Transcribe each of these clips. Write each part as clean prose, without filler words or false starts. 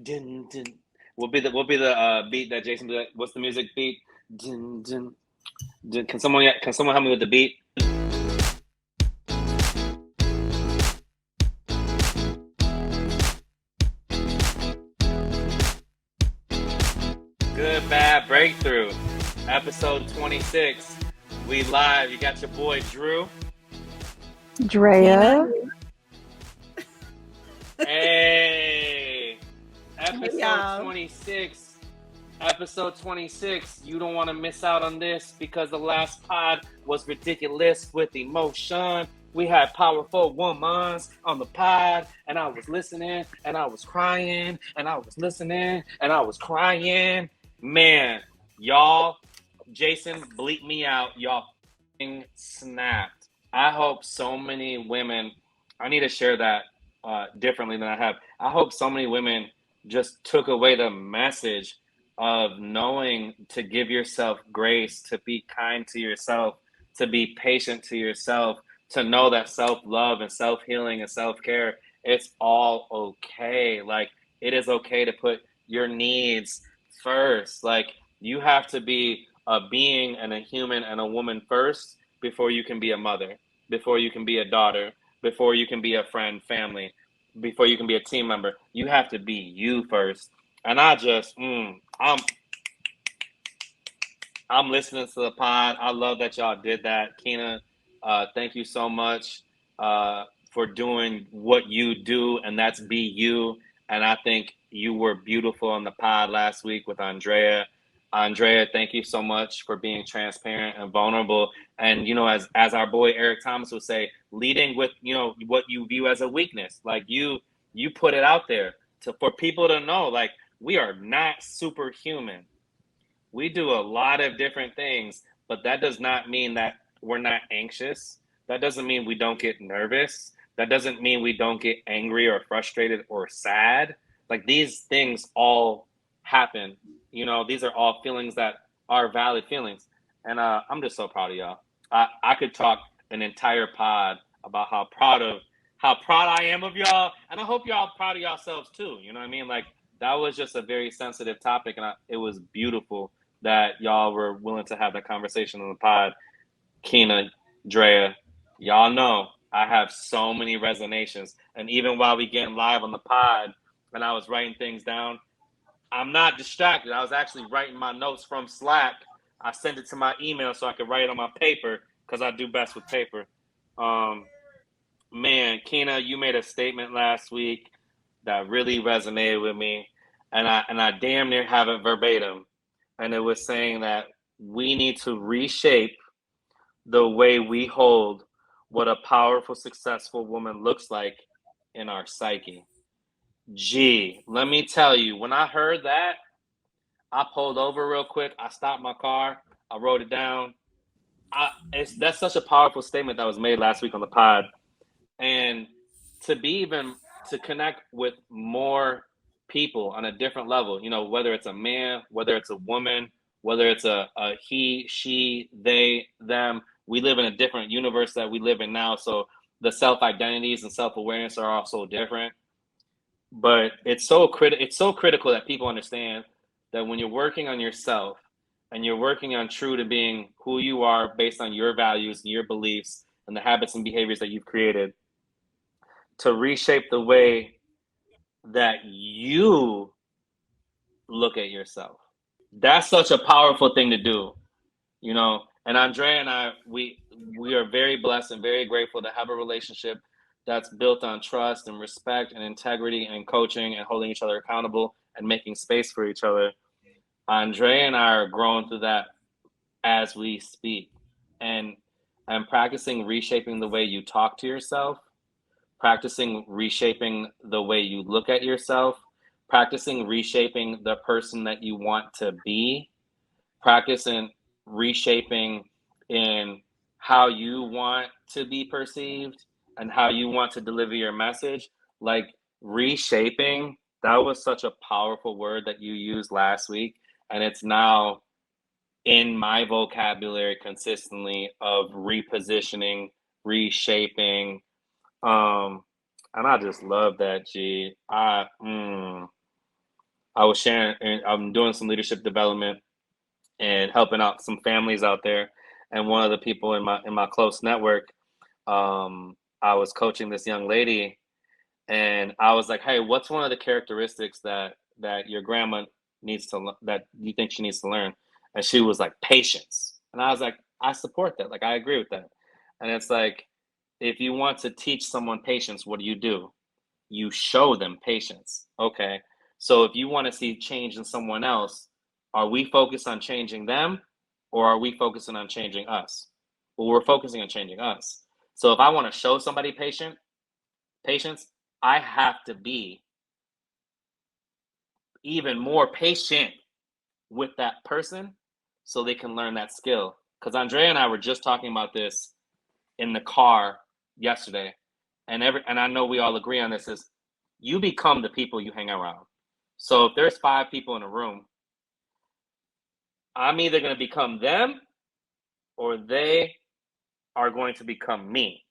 Dun, dun. Will be the beat that Jason be like, what's the music beat? Dun, dun, dun. Can someone help me with the beat? Good Bad Breakthrough, episode 26. We live. You got your boy Drew. Dreya. Keena. Hey, Hey, episode y'all. 26. Episode 26. You don't want to miss out on this because the last pod was ridiculous with emotion. We had powerful women on the pod, and I was listening, and I was crying, and I was listening, and I was crying. Man, y'all, Jason, bleep me out. Y'all snapped. I hope so many women, I need to share that differently than I have. I hope so many women just took away the message of knowing to give yourself grace, to be kind to yourself, to be patient to yourself, to know that self-love and self-healing and self-care, it's all okay. Like, it is okay to put your needs first. Like, you have to be a being and a human and a woman first before you can be a mother, before you can be a daughter, before you can be a friend, family, before you can be a team member. You have to be you first. And I'm listening to the pod. I love that y'all did that. Keena, thank you so much for doing what you do, and that's be you. And I think you were beautiful on the pod last week with Andrea. Andrea, thank you so much for being transparent and vulnerable. And as our boy Eric Thomas would say, leading with what you view as a weakness. Like you put it out there for people to know. Like, we are not superhuman. We do a lot of different things, but that does not mean that we're not anxious. That doesn't mean we don't get nervous. That doesn't mean we don't get angry or frustrated or sad. Like, these things all happen. These are all feelings that are valid feelings. And I'm just so proud of y'all. I could talk an entire pod about how proud I am of y'all, and I hope y'all proud of yourselves too. You know what I mean? Like, that was just a very sensitive topic, and it was beautiful that y'all were willing to have that conversation on the pod. Keena, Dreya, y'all know I have so many resonations. And even while we getting live on the pod and I was writing things down, I'm not distracted. I was actually writing my notes from Slack. I sent it to my email so I could write it on my paper because I do best with paper. Um, Man, Keena, you made a statement last week that really resonated with me, and I damn near have it verbatim. And it was saying that we need to reshape the way we hold what a powerful, successful woman looks like in our psyche. Gee, let me tell you, when I heard that, I pulled over real quick. I stopped my car. I wrote it down. That's such a powerful statement that was made last week on the pod. And to be even to connect with more people on a different level, whether it's a man, whether it's a woman, whether it's a he, she, they, them. We live in a different universe that we live in now, so the self identities and self awareness are also different. But it's so critical that people understand that when you're working on yourself and you're working on true to being who you are based on your values and your beliefs and the habits and behaviors that you've created, to reshape the way that you look at yourself. That's such a powerful thing to do. And Andrea and I, we are very blessed and very grateful to have a relationship that's built on trust and respect and integrity and coaching and holding each other accountable and making space for each other. Andrea and I are growing through that as we speak. And I'm practicing reshaping the way you talk to yourself, practicing reshaping the way you look at yourself, practicing reshaping the person that you want to be, practicing reshaping in how you want to be perceived and how you want to deliver your message. Like, reshaping, that was such a powerful word that you used last week. And it's now in my vocabulary consistently of repositioning, reshaping, and I just love that, G. I was sharing, and I'm doing some leadership development and helping out some families out there. And one of the people in my close network, I was coaching this young lady, and I was like, "Hey, what's one of the characteristics that your grandma needs to that you think she needs to learn?" And she was like, "Patience." And I was like, "I support that. Like, I agree with that." And it's like, if you want to teach someone patience, what do? You show them patience. Okay. So if you want to see change in someone else, are we focused on changing them, or are we focusing on changing us? Well, we're focusing on changing us. So if I want to show somebody patience, I have to be even more patient with that person so they can learn that skill. Because Andrea and I were just talking about this in the car yesterday, and I know we all agree on this, is you become the people you hang around. So if there's 5 people in a room, I'm either going to become them or they are going to become me.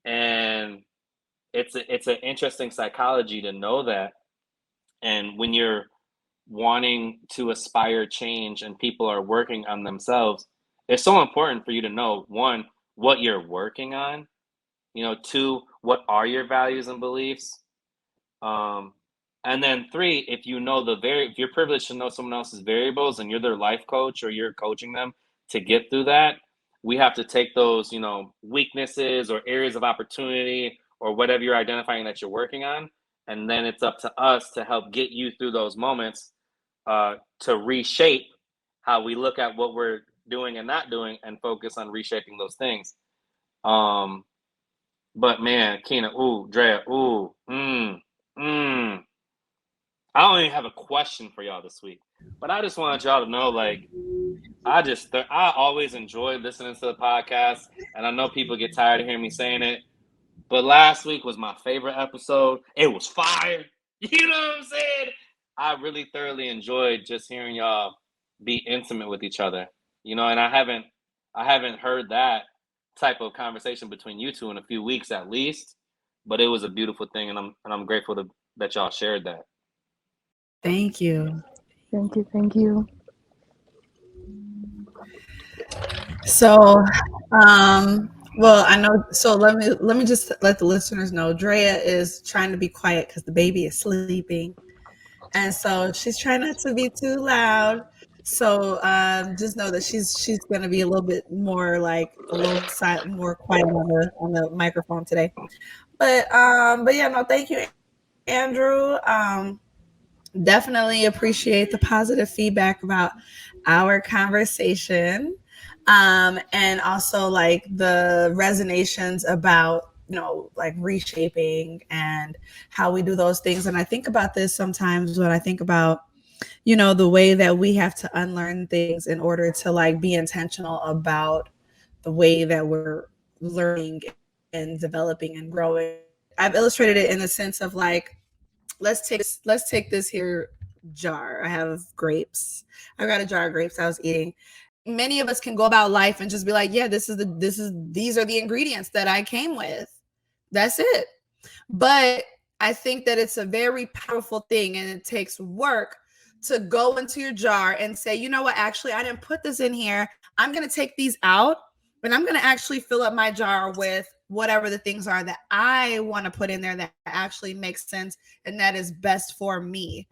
And it's an interesting psychology to know that. And when you're wanting to aspire change and people are working on themselves, it's so important for you to know, one, what you're working on, two, what are your values and beliefs, um, and then three, if you're privileged to know someone else's variables and you're their life coach or you're coaching them to get through that, we have to take those, weaknesses or areas of opportunity or whatever you're identifying that you're working on, and then it's up to us to help get you through those moments, to reshape how we look at what we're doing and not doing, and focus on reshaping those things. Um, but man, Keena, ooh, Dreya, ooh, mm. I don't even have a question for y'all this week, but I just wanted y'all to know, like, I always enjoy listening to the podcast, and I know people get tired of hearing me saying it, but last week was my favorite episode. It was fire. You know what I'm saying? I really thoroughly enjoyed just hearing y'all be intimate with each other. And I haven't heard that type of conversation between you two in a few weeks at least, but it was a beautiful thing, and I'm grateful that y'all shared that. Thank you. Thank you. Thank you. So, well, I know. So let me just let the listeners know. Drea is trying to be quiet because the baby is sleeping, and so she's trying not to be too loud. So just know that she's going to be a little bit more like a little more quiet on the microphone today. But yeah, no, thank you, Andrew. Definitely appreciate the positive feedback about our conversation, and also like the resonations about like reshaping and how we do those things. And I think about this sometimes when I think about the way that we have to unlearn things in order to like be intentional about the way that we're learning and developing and growing. I've illustrated it in the sense of like, let's take this here jar. I have grapes. I got a jar of grapes I was eating. Many of us can go about life and just be like, yeah, these are the ingredients that I came with. That's it. But I think that it's a very powerful thing, and it takes work to go into your jar and say, you know what, actually, I didn't put this in here. I'm going to take these out, and I'm going to actually fill up my jar with whatever the things are that I want to put in there that actually makes sense and that is best for me.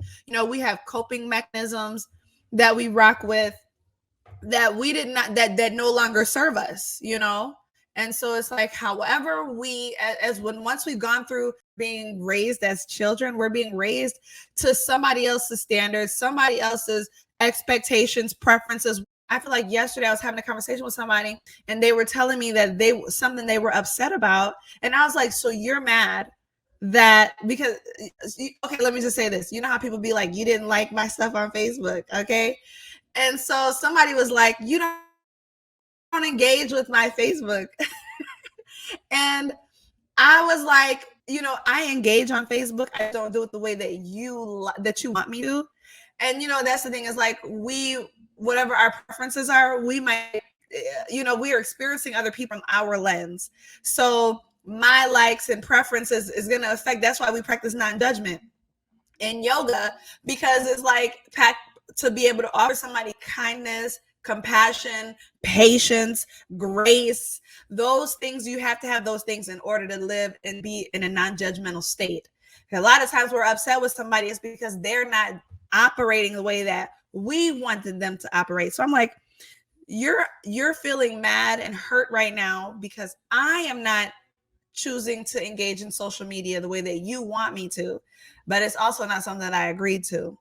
We have coping mechanisms that we rock with that we did not that no longer serve us. And so it's like, however, we as when once we've gone through being raised as children, we're being raised to somebody else's standards, somebody else's expectations, preferences. I feel like yesterday I was having a conversation with somebody and they were telling me that something they were upset about, and I was like, so you're mad that because okay, let me just say this. You know how people be like, you didn't like my stuff on Facebook, okay? And so somebody was like, you don't engage with my Facebook. And I was like, I engage on Facebook. I don't do it the way that you want me to. And that's the thing, is like, whatever our preferences are, we might, we are experiencing other people from our lens. So my likes and preferences is going to affect. That's why we practice non-judgment. in yoga, because it's like to be able to offer somebody kindness, compassion, patience, grace. Those things, you have to have those things in order to live and be in a non-judgmental state. A lot of times we're upset with somebody is because they're not operating the way that we wanted them to operate. So I'm like, you're feeling mad and hurt right now because I am not choosing to engage in social media the way that you want me to, but it's also not something that I agreed to.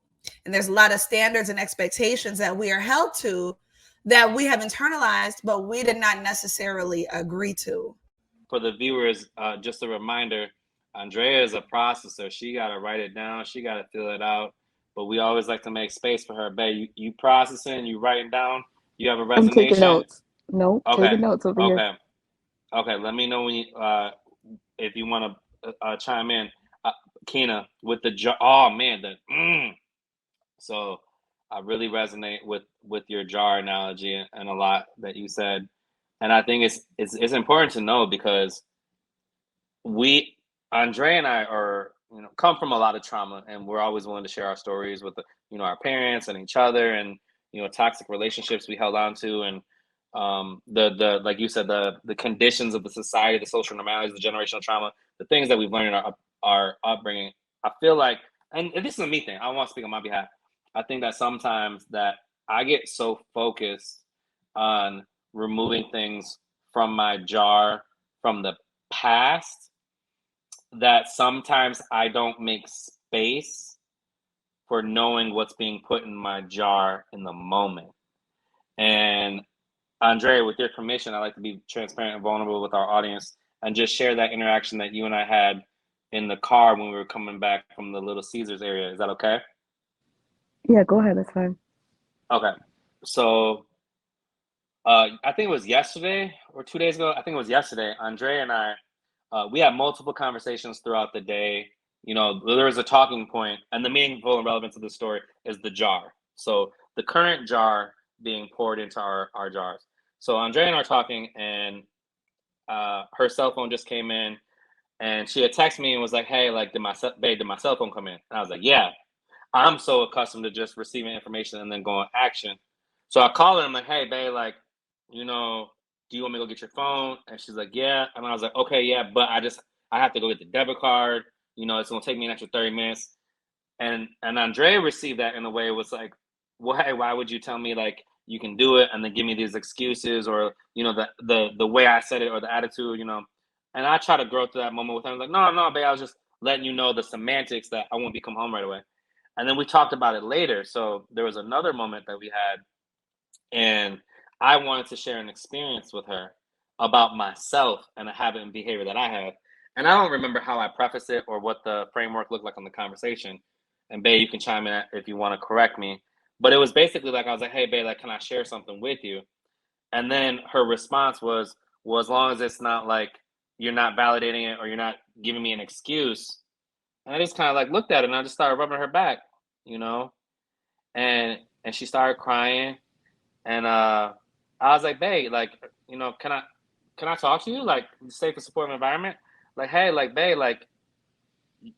And there's a lot of standards and expectations that we are held to that we have internalized, but we did not necessarily agree to. For the viewers, just a reminder, Andrea is a processor. She got to write it down. She got to fill it out. But we always like to make space for her. Babe, you processing, you writing down, you have a I'm taking resignation? notes. Nope, Okay, taking notes over here. okay, okay. Let me know when you, if you want to chime in. Keena, with the jar. Oh, man, So I really resonate with your jar analogy and a lot that you said. And I think it's important to know because we Andre and I are come from a lot of trauma, and we're always willing to share our stories with our parents and each other, and toxic relationships we held on to, and the like you said, the conditions of the society, the social normalities, the generational trauma, the things that we've learned in our upbringing. I feel like, and this is a me thing, I want to speak on my behalf. I think that sometimes that I get so focused on removing things from my jar from the past that sometimes I don't make space for knowing what's being put in my jar in the moment. And Andrea, with your permission, I'd like to be transparent and vulnerable with our audience and just share that interaction that you and I had in the car when we were coming back from the Little Caesars area. Is that okay? Yeah, go ahead. That's fine. Okay. So I think it was yesterday or 2 days ago. I think it was yesterday. Andrea and I, we had multiple conversations throughout the day. There was a talking point, and the meaningful and relevance of the story is the jar. So the current jar being poured into our jars. So Andrea and I are talking, and her cell phone just came in, and she had texted me and was like, "Hey, like, did my cell phone come in?" And I was like, "Yeah." I'm so accustomed to just receiving information and then going action. So I call her. I'm like, "Hey, babe, like, do you want me to go get your phone?" And she's like, "Yeah." And I was like, "Okay, yeah, but I have to go get the debit card. It's gonna take me an extra 30 minutes." And Andrea received that in a way, it was like, why would you tell me like you can do it and then give me these excuses, or the way I said it, or the attitude. And I try to grow through that moment with her. I was like, no, babe, I was just letting you know the semantics that I won't be come home right away. And then we talked about it later. So there was another moment that we had, and I wanted to share an experience with her about myself and a habit and behavior that I have. And I don't remember how I prefaced it or what the framework looked like on the conversation. And babe, you can chime in if you want to correct me. But it was basically like, I was like, "Hey, babe, like, can I share something with you?" And then her response was, "Well, as long as it's not like you're not validating it or you're not giving me an excuse." And I just kind of like looked at it, and I just started rubbing her back, you know, and she started crying, and I was like, "Babe, like, can I talk to you? Like, safe and supportive environment? Like, hey, like, babe, like,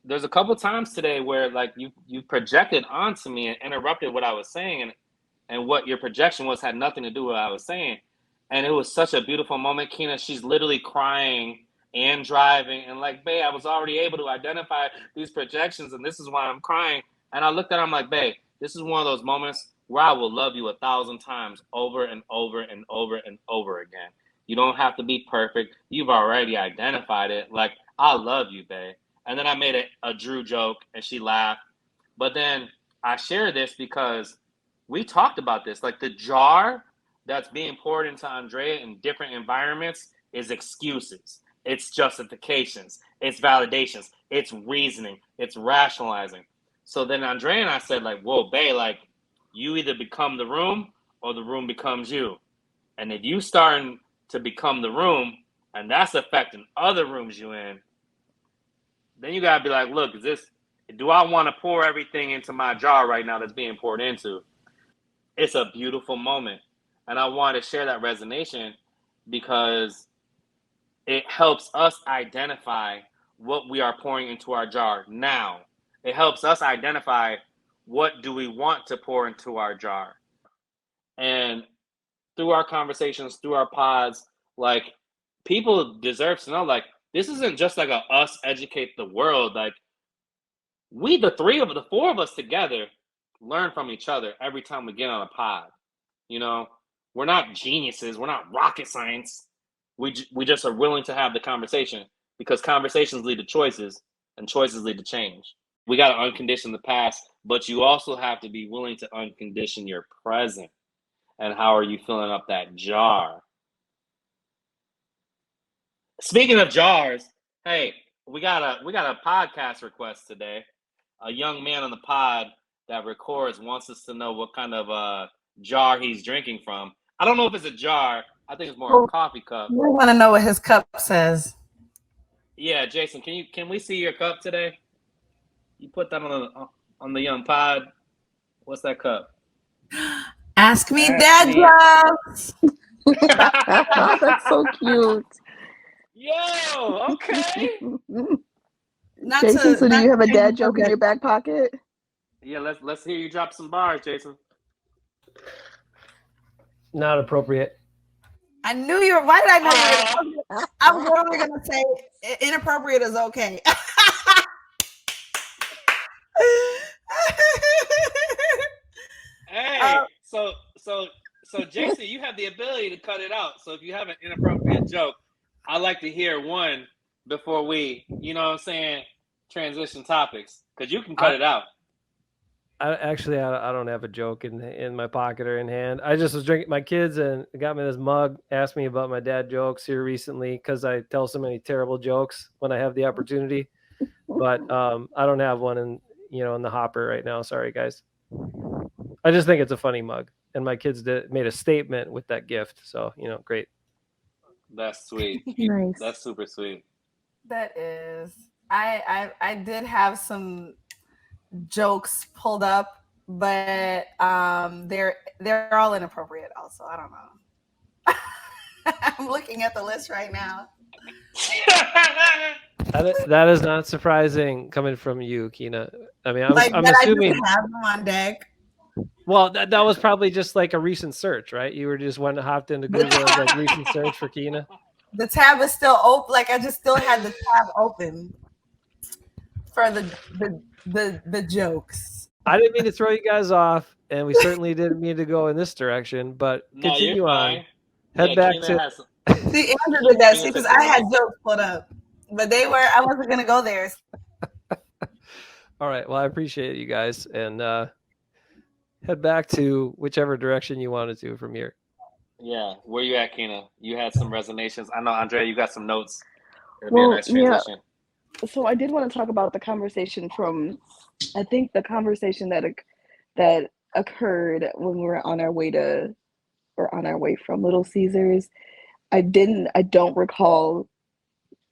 there's a couple times today where like you projected onto me and interrupted what I was saying, and what your projection was had nothing to do with what I was saying." And it was such a beautiful moment. Keena, she's literally crying and driving, and like, "Babe, I was already able to identify these projections, and this is why I'm crying." And I looked at her, I'm like, "Babe, this is one of those moments where I will love you 1,000 times over and over and over and over again. You don't have to be perfect. You've already identified it. Like, I love you, babe." And then I made a Drew joke, and she laughed. But then I share this because we talked about this. Like, the jar that's being poured into Andrea in different environments is excuses, it's justifications, it's validations, it's reasoning, it's rationalizing. So then Andrea and I said, like, "Whoa, babe, like, you either become the room or the room becomes you. And if you starting to become the room and that's affecting other rooms you in, then you gotta be like, look, do I want to pour everything into my jar right now that's being poured into?" It's a beautiful moment. And I want to share that resonation because it helps us identify what we are pouring into our jar now. It helps us identify what do we want to pour into our jar. And through our conversations, through our pods, like, people deserve to know, like, this isn't just like a us educate the world. Like, we, the four of us together, learn from each other every time we get on a pod. You know, we're not geniuses. We're not rocket science. We just are willing to have the conversation, because conversations lead to choices, and choices lead to change. We got to uncondition the past, but you also have to be willing to uncondition your present. And how are you filling up that jar? Speaking of jars, hey, we got a podcast request today. A young man on the pod that records wants us to know what kind of jar he's drinking from. I don't know if it's a jar. I think it's more a coffee cup. We want to know what his cup says. Yeah, Jason, can we see your cup today? You put that on the young pod. What's that cup? Ask me dad jokes. That's so cute. Yo, okay. Jason, so do you have a dad joke in your back pocket? Yeah, let's hear you drop some bars, Jason. Not appropriate. I knew you were. Why did I know you were? I was literally going to say inappropriate is okay. Hey, so Jason, you have the ability to cut it out. So if you have an inappropriate joke, I'd like to hear one before we, you know what I'm saying, transition topics, because you can cut it out. I don't have a joke in my pocket or in hand. I just was drinking my kids and got me this mug, asked me about my dad jokes here recently, because I tell so many terrible jokes when I have the opportunity. But I don't have one in the hopper right now. Sorry, guys. I just think it's a funny mug, and my kids made a statement with that gift. So, great. That's sweet. Nice. That's super sweet. That is. I did have some jokes pulled up, but they're all inappropriate also. I don't know. I'm looking at the list right now. That is not surprising coming from you, Keena. I mean, I'm assuming I just have them on deck. Well, that was probably just like a recent search, right? You were just hopped into Google as like recent search for Keena. The tab is still open. Like, I just still had the tab open for the jokes. I didn't mean to throw you guys off, and we certainly didn't mean to go in this direction. But continue on. Head back to. See, Andrew did that. See, because I had jokes put up, but I wasn't gonna go there. All right. Well, I appreciate you guys, and head back to whichever direction you wanted to from here. Yeah, where you at, Keena? You had some resonations. I know, Andrea, you got some notes. It'll be a nice transition. Yeah. So I did want to talk about the conversation from, I think the conversation that occurred when we were on our way from Little Caesars. I don't recall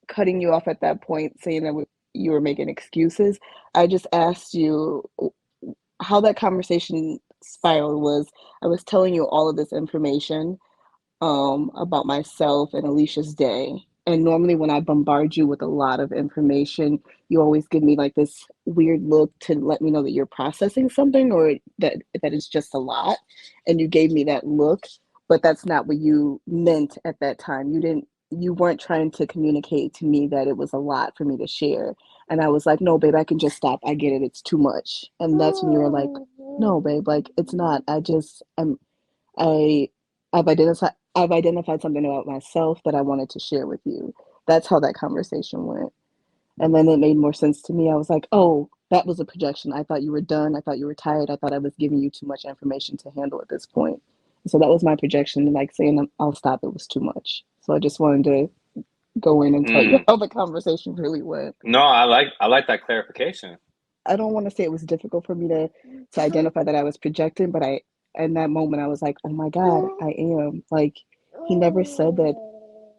cutting you off at that point, saying that you were making excuses. I just asked you how that conversation spiraled was. I was telling you all of this information about myself and Alicia's day. And normally when I bombard you with a lot of information, you always give me like this weird look to let me know that you're processing something, or that it's just a lot. And you gave me that look, but that's not what you meant at that time. You weren't trying to communicate to me that it was a lot for me to share. And I was like, no, babe, I can just stop. I get it. It's too much. And that's when you were like, no, babe, like, it's not. I've identified something about myself that I wanted to share with you. That's how that conversation went. And then it made more sense to me. I was like, oh, that was a projection. I thought you were done. I thought you were tired. I thought I was giving you too much information to handle at this point. So that was my projection, like saying I'll stop. It was too much. So I just wanted to go in and tell you how the conversation really went. No, I like that clarification. I don't want to say it was difficult for me to identify that I was projecting, but in that moment I was like, oh my God, I am. Like, he never said that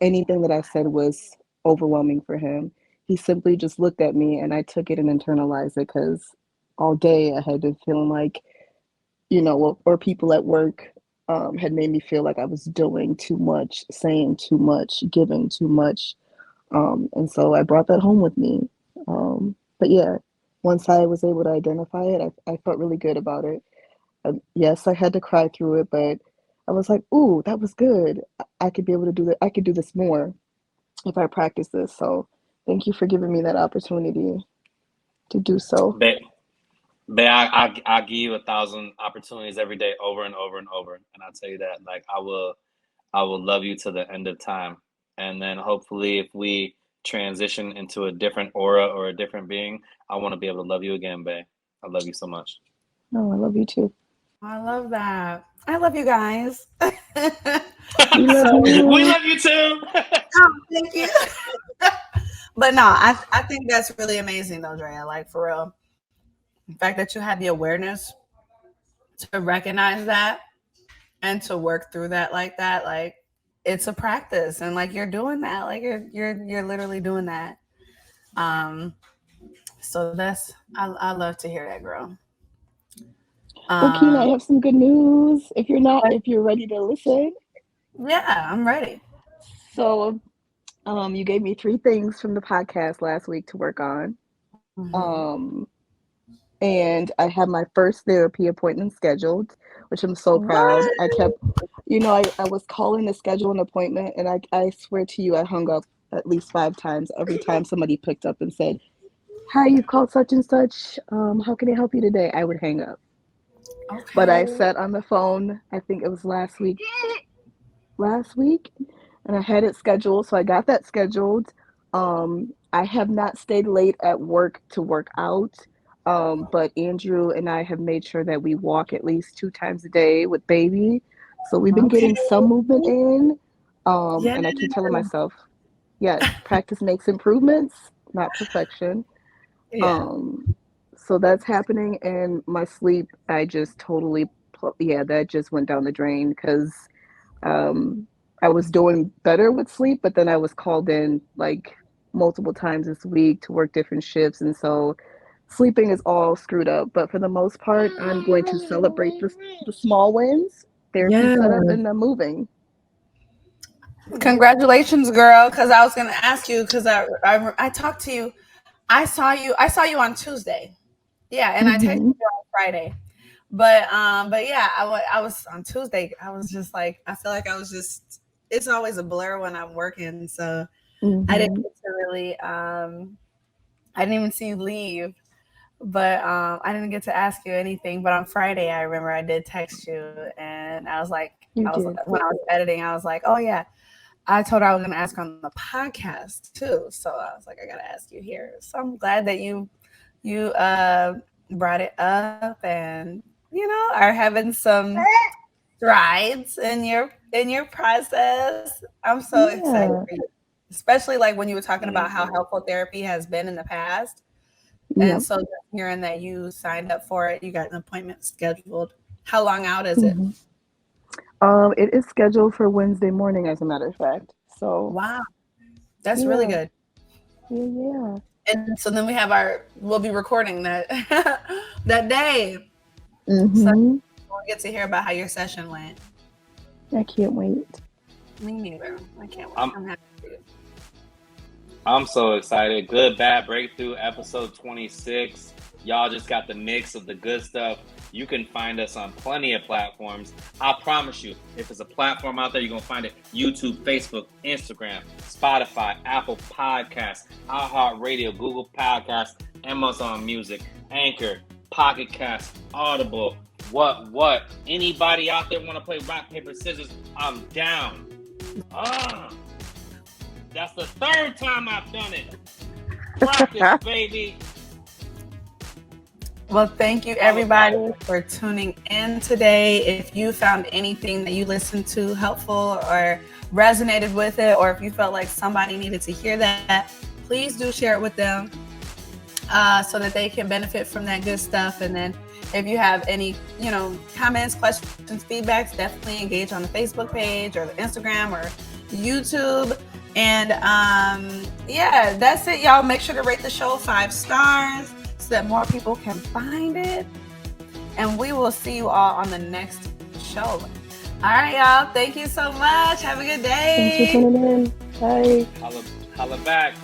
anything that I said was overwhelming for him. He simply just looked at me, and I took it and internalized it, because all day I had been feeling like, or people at work had made me feel like I was doing too much, saying too much, giving too much. And so I brought that home with me. But yeah, once I was able to identify it, I felt really good about it. Yes, I had to cry through it, but I was like, "Ooh, that was good. I could be able to do that. I could do this more if I practice this." So, thank you for giving me that opportunity to do so. But I give you 1,000 opportunities every day, over and over and over, and I tell you that, like, I will love you to the end of time, and then hopefully, if we transition into a different aura or a different being, I want to be able to love you again, babe. I love you so much. Oh, I love you too. I love that. I love you guys. We love So, We you. love you too. oh, thank you. But no, I think that's really amazing though, Dreya. Like for real. The fact that you had the awareness to recognize that and to work through that like that, like it's a practice and like you're doing that. Like you're literally doing that. Um so that's I love to hear that, girl. Well, Keena, I Um have some good news. If you're ready to listen. yeah, I'm ready. So, you gave me 3 things from the podcast last week to work on. Mm-hmm. Um, and I have my first therapy appointment scheduled, which I'm so proud. What? I kept, I was calling to schedule an appointment, and I swear to you, I hung up at least 5 times. Every time somebody picked up and said, "Hi, you've called such and such. How can I help you today?" I would hang up. But I Okay. sat on the phone, I think it was last week, and I had it scheduled, so I got that scheduled. I have not stayed late at work to work out, but Andrew and I have made sure that we walk at least 2 times a day with baby. So we've been Okay. getting some movement in, Yeah. and I keep telling myself, yes, practice makes improvements, not perfection. Yeah. Um, so that's happening, and my sleep, I just totally, yeah, that just went down the drain because um, I was doing better with sleep, but then I was called in like multiple times this week to work different shifts, and so sleeping is all screwed up. But for the most part, I'm going to celebrate the small wins. Therapy Yeah. set up, and I'm moving. Congratulations, girl. Because I was gonna ask you because I talked to you. I saw you on Tuesday. Yeah, and I texted Mm-hmm. you on Friday. But yeah, I was on Tuesday. I was just like, I feel like I was just. It's always a blur when I'm working, so I didn't Mm-hmm. get to really. I didn't even see you leave, but I didn't get to ask you anything. But on Friday, I remember I did text you, and I was like, You I was did. when I was editing, I was like, oh yeah, I told her I was going to ask on the podcast too. So I was like, I got to ask you here. So I'm glad that you brought it up and are having some strides in your process. I'm so excited Yeah. for you, especially like when you were talking about Mm-hmm. how helpful therapy has been in the past. And Yep. so just hearing that you signed up for it, you got an appointment scheduled. How long out is it? Mm-hmm. It is scheduled for Wednesday morning, as a matter of fact. So Wow, that's really yeah, good. yeah, yeah. And so then we'll be recording that that day. So Mm-hmm. we'll get to hear about how your session went. I can't wait. Me neither. I can't wait. I'm I'm happy for you. I'm so excited. Good Bad Breakthrough, episode 26. Y'all just got the mix of the good stuff. You can find us on plenty of platforms. I promise you, if there's a platform out there, you're going to find it. YouTube, Facebook, Instagram, Spotify, Apple Podcasts, iHeartRadio, Google Podcasts, Amazon Music, Anchor, Pocket Cast, Audible. What? Anybody out there want to play rock, paper, scissors? I'm down. That's the 3rd time I've done it. Practice, baby. Well, thank you everybody for tuning in today. If you found anything that you listened to helpful or resonated with it, or if you felt like somebody needed to hear that, please do share it with them so that they can benefit from that good stuff. And then if you have any, comments, questions, feedbacks, definitely engage on the Facebook page or the Instagram or YouTube. And yeah, that's it, y'all. Make sure to rate the show 5 stars so that more people can find it. And we will see you all on the next show. All right, y'all. Thank you so much. Have a good day. Thanks for tuning in. Bye. Holla back.